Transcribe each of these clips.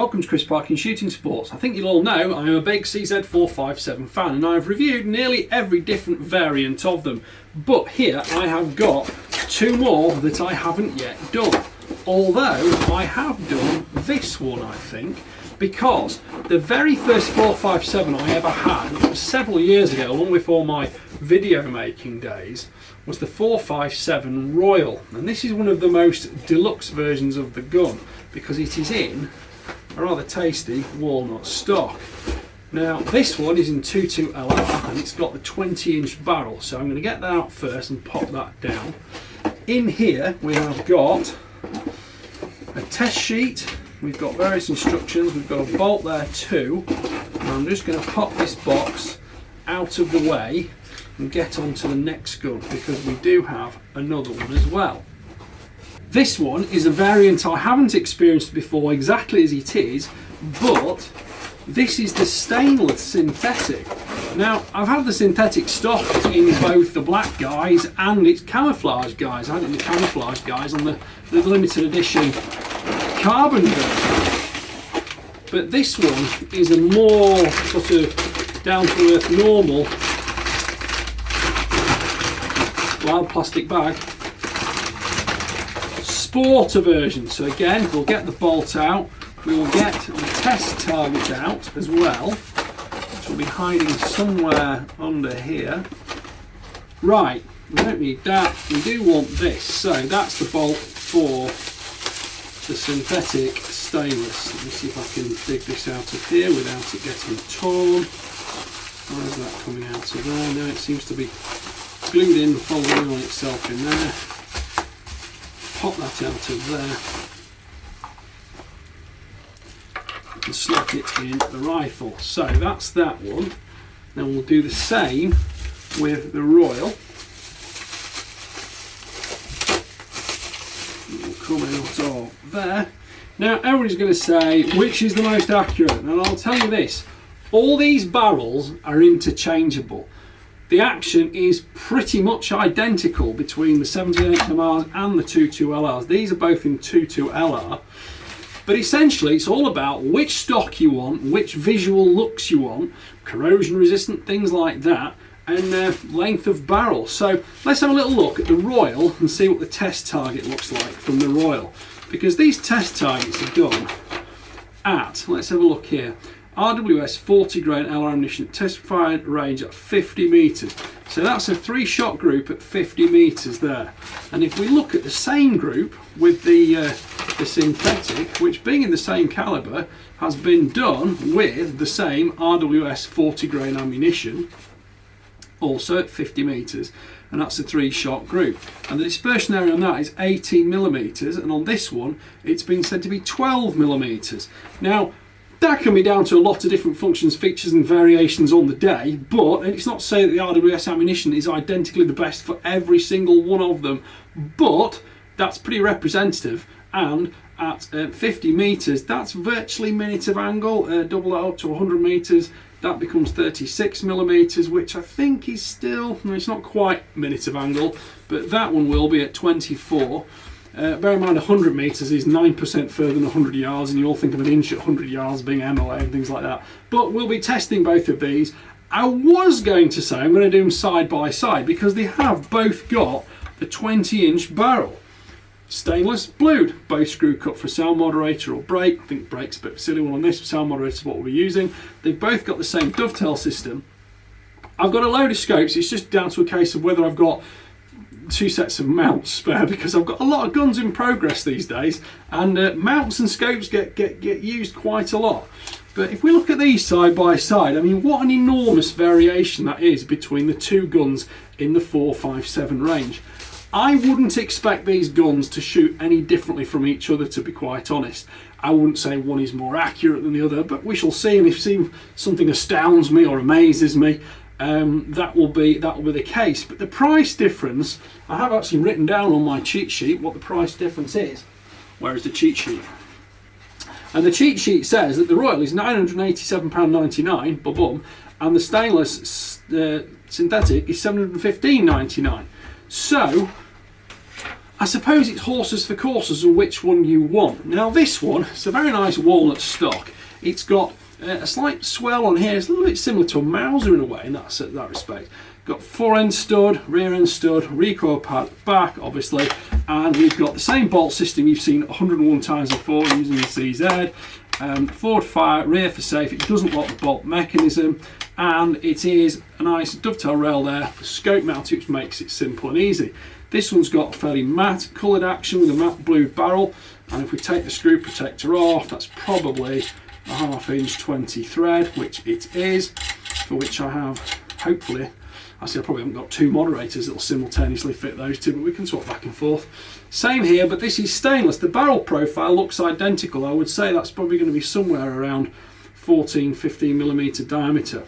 welcome to Chris Parkin Shooting Sports. I think you'll all know I'm a big CZ457 fan and I've reviewed nearly every different variant of them. But here I have got two more that I haven't yet done. Although I have done this one, I think, because the very first 457 I ever had several years ago, long before my video making days, was the 457 Royal. And this is one of the most deluxe versions of the gun because it is in a rather tasty walnut stock. Now this one is in 22 LR and it's got the 20-inch barrel, so I'm going to get that out first and pop that down. In here we have got a test sheet, we've got various instructions, we've got a bolt there too, and I'm just going to pop this box out of the way and get on to the next gun because we do have another one as well. This one is a variant I haven't experienced before exactly as it is, but this is the stainless synthetic. Now I've had the synthetic stock in both the black guys and its camouflage guys. I had it in the camouflage guys on the limited edition carbon version. But this one is a more sort of down to earth normal loud plastic bag sporter version. So again, we'll get the bolt out, we will get the test target out as well, which will be hiding somewhere under here. Right, we don't need that, we do want this. So that's the bolt for the synthetic stainless. Let me see if I can dig this out of here without it getting torn. Where's that coming out of there? No, it seems to be glued in, folding on itself in there. Pop that out of there and slot it in the rifle. So that's that one. Then we'll do the same with the Royal. It will come out of there. Now everybody's going to say which is the most accurate, and I'll tell you this, all these barrels are interchangeable. The action is pretty much identical between the 78MRs and the 22LRs. These are both in 22LR. But essentially it's all about which stock you want, which visual looks you want, corrosion resistant, things like that, and length of barrel. So let's have a little look at the Royal and see what the test target looks like from the Royal. Because these test targets are done at, let's have a look here, RWS 40 grain LR ammunition, test fired range at 50 metres. So that's a 3-shot group at 50 metres there. And if we look at the same group with the synthetic, which being in the same calibre, has been done with the same RWS 40 grain ammunition, also at 50 metres, and that's a 3-shot group. And the dispersion area on that is 18mm, and on this one it's been said to be 12mm. Now that can be down to a lot of different functions, features and variations on the day, but it's not to say that the RWS ammunition is identically the best for every single one of them, but that's pretty representative. And at 50 metres, that's virtually minute of angle. Double that up to 100 metres, that becomes 36mm, which I think is still, it's not quite minute of angle, but that one will be at 24. Bear in mind 100 metres is 9% further than 100 yards, and you all think of an inch at 100 yards being MOA and things like that. But we'll be testing both of these. I was going to say I'm going to do them side by side because they have both got the 20-inch barrel. Stainless, blued, both screw cut for sound moderator or brake. I think brake's a bit of a silly one on this, sound moderator is what we're using. They've both got the same dovetail system. I've got a load of scopes, it's just down to a case of whether I've got 2 sets of mounts spare because I've got a lot of guns in progress these days, and mounts and scopes get used quite a lot. But if we look at these side by side, I mean, what an enormous variation that is between the two guns in the 457 range. I wouldn't expect these guns to shoot any differently from each other, to be quite honest. I wouldn't say one is more accurate than the other, but we shall see, and if something astounds me or amazes me, that will be the case. But the price difference, I have actually written down on my cheat sheet what the price difference is. Where is the cheat sheet? And the cheat sheet says that the Royal is £987.99, boom, and the stainless synthetic is £715.99. So I suppose it's horses for courses of which one you want. Now this one, it's a very nice walnut stock. It's got a slight swell on here. It's a little bit similar to a Mauser in a way in that respect. Got fore end stud, rear end stud, recoil pad back obviously, and we've got the same bolt system you've seen 101 times before using the CZ. Forward fire, rear for safe. It doesn't lock the bolt mechanism, and it is a nice dovetail rail there for scope mounting, which makes it simple and easy. This one's got a fairly matte coloured action with a matte blue barrel, and if we take the screw protector off, that's probably a 1/2 inch 20 thread, which it is, for which I have, hopefully, I probably haven't got two moderators that will simultaneously fit those two, but we can swap back and forth. Same here, but this is stainless. The barrel profile looks identical. I would say that's probably going to be somewhere around 14-15mm diameter.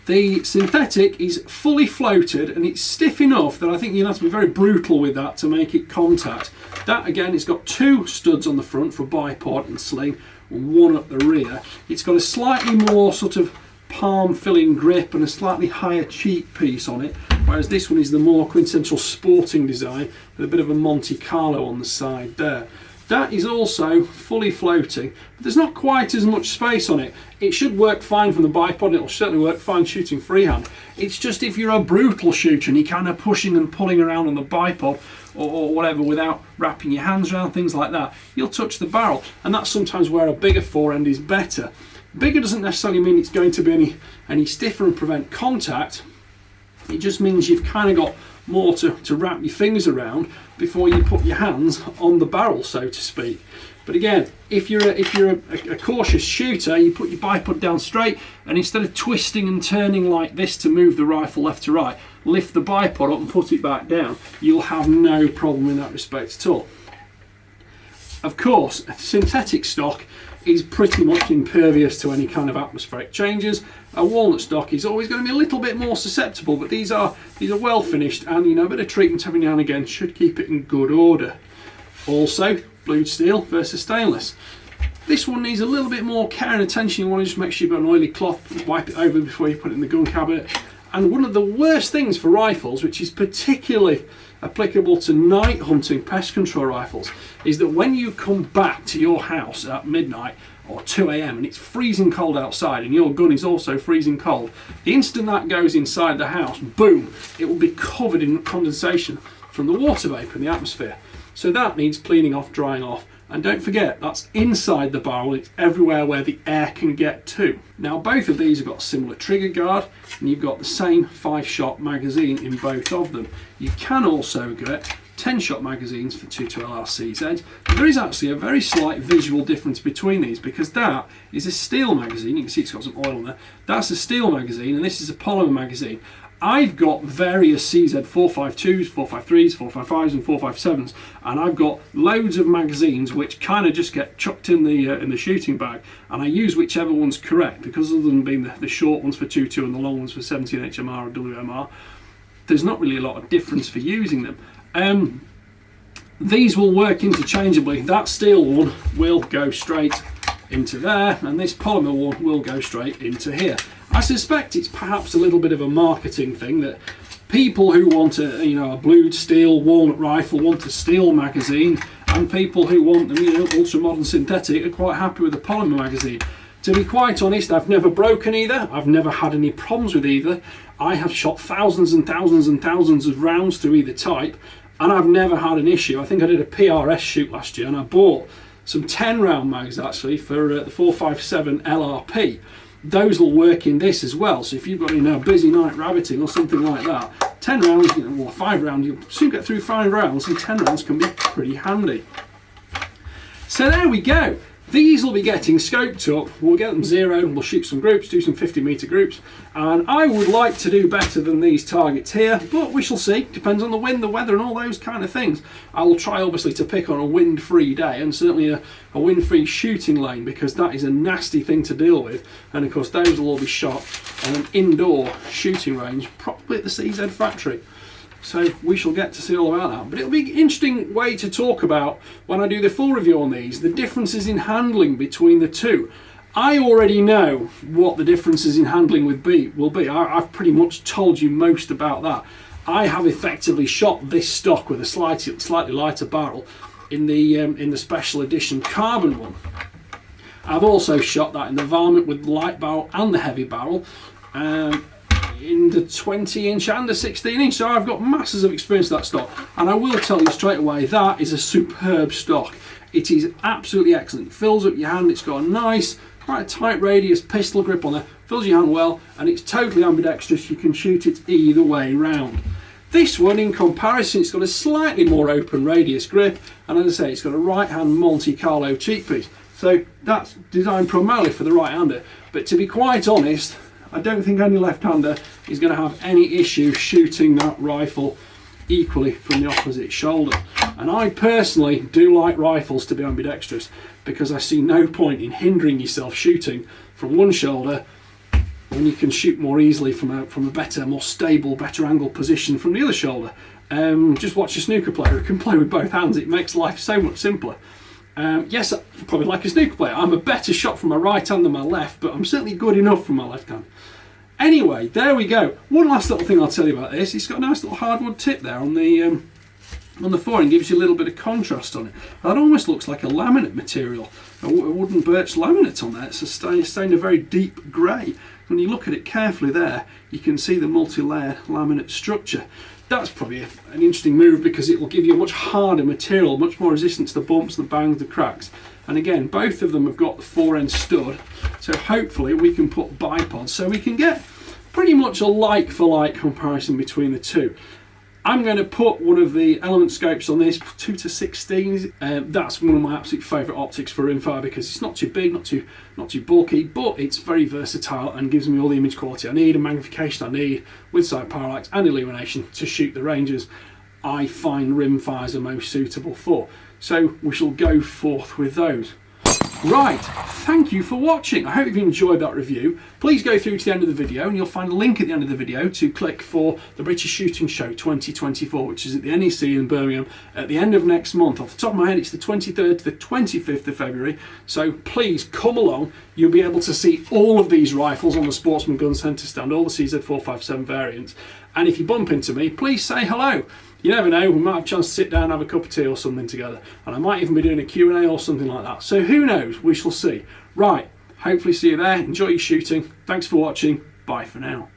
The synthetic is fully floated and it's stiff enough that I think you'll have to be very brutal with that to make it contact. That again, it's got two studs on the front for bipod and sling, one at the rear. It's got a slightly more sort of palm filling grip and a slightly higher cheek piece on it, whereas this one is the more quintessential sporting design with a bit of a Monte Carlo on the side there. That is also fully floating, but there's not quite as much space on it. It should work fine from the bipod, and it'll certainly work fine shooting freehand. It's just if you're a brutal shooter and you're kind of pushing and pulling around on the bipod or whatever without wrapping your hands around, things like that, you'll touch the barrel, and that's sometimes where a bigger forend is better. Bigger doesn't necessarily mean it's going to be any stiffer and prevent contact. It just means you've kind of got more to wrap your fingers around before you put your hands on the barrel, so to speak. But again, if you're a cautious shooter, you put your bipod down straight, and instead of twisting and turning like this to move the rifle left to right, lift the bipod up and put it back down. You'll have no problem in that respect at all. Of course, synthetic stock is pretty much impervious to any kind of atmospheric changes. A walnut stock is always going to be a little bit more susceptible, but these are well finished, and a bit of treatment every now and again should keep it in good order. Also, blued steel versus stainless. This one needs a little bit more care and attention. You want to just make sure you've got an oily cloth, wipe it over before you put it in the gun cabinet. And one of the worst things for rifles, which is particularly applicable to night hunting pest control rifles, is that when you come back to your house at midnight or 2 AM and it's freezing cold outside and your gun is also freezing cold, the instant that goes inside the house, boom, it will be covered in condensation from the water vapour in the atmosphere. So that needs cleaning off, drying off. And don't forget, that's inside the barrel, it's everywhere where the air can get to. Now both of these have got a similar trigger guard, and you've got the same 5-shot magazine in both of them. You can also get 10-shot magazines for 22LR CZ. There is actually a very slight visual difference between these, because that is a steel magazine. You can see it's got some oil on there. That's a steel magazine, and this is a polymer magazine. I've got various CZ 452s, 453s, 455s and 457s, and I've got loads of magazines which kind of just get chucked in the shooting bag, and I use whichever one's correct, because other than being the short ones for 22 and the long ones for 17 HMR or WMR, there's not really a lot of difference for using them. These will work interchangeably. That steel one will go straight into there, and this polymer one will go straight into here. I suspect it's perhaps a little bit of a marketing thing, that people who want a blued steel walnut rifle want a steel magazine, and people who want the ultra modern synthetic are quite happy with the polymer magazine. To be quite honest, I've never broken either. I've never had any problems with either. I have shot thousands and thousands and thousands of rounds through either type, and I've never had an issue. I think I did a PRS shoot last year, and I bought some 10 round mags actually for the 457 LRP. Those will work in this as well, so if you've got a busy night rabbiting or something like that, 10 rounds, or 5 rounds, you'll soon get through 5 rounds, and 10 rounds can be pretty handy. So there we go. These will be getting scoped up. We'll get them 0, we'll shoot some groups, do some 50-metre groups, and I would like to do better than these targets here, but we shall see. Depends on the wind, the weather and all those kind of things. I will try obviously to pick on a wind-free day, and certainly a wind-free shooting lane, because that is a nasty thing to deal with, and of course those will all be shot on an indoor shooting range, probably at the CZ factory. So we shall get to see all about that. But it'll be an interesting way to talk about, when I do the full review on these, the differences in handling between the two. I already know what the differences in handling will be. I've pretty much told you most about that. I have effectively shot this stock with a slightly lighter barrel in the special edition carbon one. I've also shot that in the varmint with the light barrel and the heavy barrel, in the 20-inch and the 16-inch. So I've got masses of experience with that stock, and I will tell you straight away, that is a superb stock. It is absolutely excellent. It fills up your hand. It's got a nice, quite a tight radius pistol grip on there. Fills your hand well, and it's totally ambidextrous. You can shoot it either way round. This one, in comparison, it's got a slightly more open radius grip, and as I say, it's got a right-hand Monte Carlo cheek piece. So that's designed primarily for the right-hander. But to be quite honest, I don't think any left-hander is going to have any issue shooting that rifle equally from the opposite shoulder. And I personally do like rifles to be ambidextrous, because I see no point in hindering yourself shooting from one shoulder when you can shoot more easily from a better, more stable, better angle position from the other shoulder. Just watch a snooker player who can play with both hands. It makes life so much simpler. Yes, probably like a snooker player, I'm a better shot from my right hand than my left, but I'm certainly good enough from my left hand. Anyway, there we go. One last little thing I'll tell you about this. It's got a nice little hardwood tip there on the forend. Gives you a little bit of contrast on it. That almost looks like a laminate material, a wooden birch laminate on there. It's stained a very deep grey. When you look at it carefully there, you can see the multi-layer laminate structure. That's probably an interesting move, because it will give you a much harder material, much more resistant to the bumps, the bangs, the cracks. And again, both of them have got the forend stud, so hopefully we can put bipods so we can get pretty much a like for like comparison between the two. I'm going to put one of the element scopes on this, 2-16. That's one of my absolute favourite optics for rimfire, because it's not too big, not too bulky, but it's very versatile and gives me all the image quality I need and magnification I need, with side parallax and illumination to shoot the ranges I find rimfires are most suitable for. So we shall go forth with those. Right, thank you for watching. I hope you've enjoyed that review. Please go through to the end of the video, and you'll find a link at the end of the video to click for the British Shooting Show 2024, which is at the NEC in Birmingham at the end of next month. Off the top of my head, it's the 23rd to the 25th of February, so please come along. You'll be able to see all of these rifles on the Sportsman Gun Centre stand, all the CZ457 variants, and if you bump into me, please say hello. You never know, we might have a chance to sit down and have a cup of tea or something together. And I might even be doing a Q&A or something like that. So who knows, we shall see. Right, hopefully see you there. Enjoy your shooting. Thanks for watching. Bye for now.